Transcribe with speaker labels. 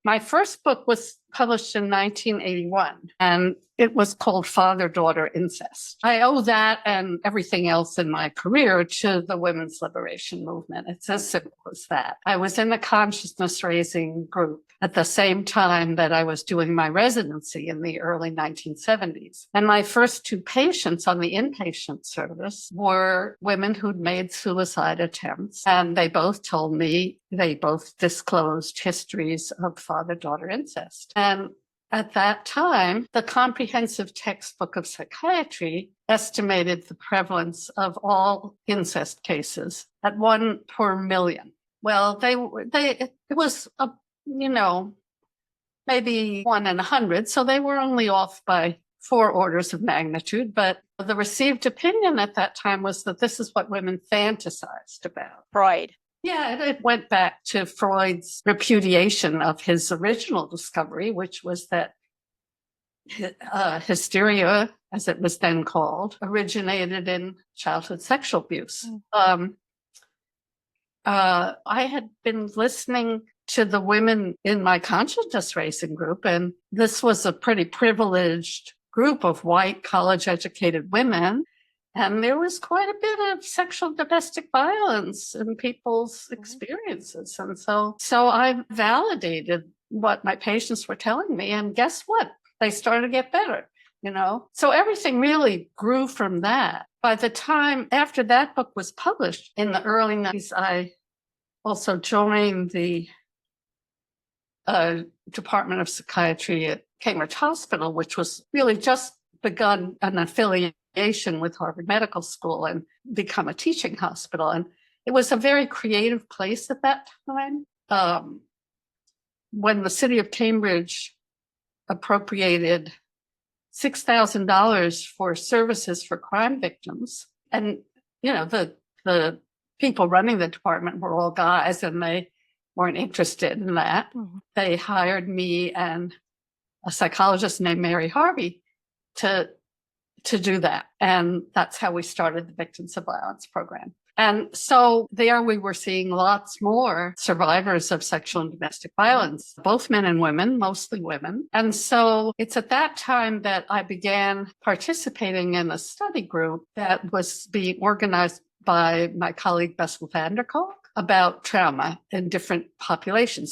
Speaker 1: My first book was published in 1981, and it was called Father-Daughter Incest. I owe that and everything else in my career to the women's liberation movement. It's as simple as that. I was in a consciousness raising group at the same time that I was doing my residency in the early 1970s. And my first two patients on the inpatient service were women who'd made suicide attempts. And they both told me, they both disclosed histories of father-daughter incest. And at that time, the comprehensive textbook of psychiatry estimated the prevalence of all incest cases at 1 per million. Well, it was maybe 1 in 100. So they were only off by 4 orders of magnitude. But the received opinion at that time was that this is what women fantasized about.
Speaker 2: Freud.
Speaker 1: Yeah, it went back to Freud's repudiation of his original discovery, which was that hysteria, as it was then called, originated in childhood sexual abuse. I had been listening to the women in my consciousness racing group, and this was a pretty privileged group of white college-educated women. And there was quite a bit of sexual domestic violence in people's experiences. And so I validated what my patients were telling me. And guess what? They started to get better, So everything really grew from that. By the time after that book was published in the early 90s, I also joined the Department of Psychiatry at Cambridge Hospital, which was really just begun an affiliation with Harvard Medical School and become a teaching hospital. And it was a very creative place at that time. When the city of Cambridge appropriated $6,000 for services for crime victims, and, the people running the department were all guys and they weren't interested in that. Mm-hmm. They hired me and a psychologist named Mary Harvey to do that. And that's how we started the Victims of Violence program. And so there we were seeing lots more survivors of sexual and domestic violence, both men and women, mostly women. And so it's at that time that I began participating in a study group that was being organized by my colleague Bessel van der Kolk about trauma in different populations.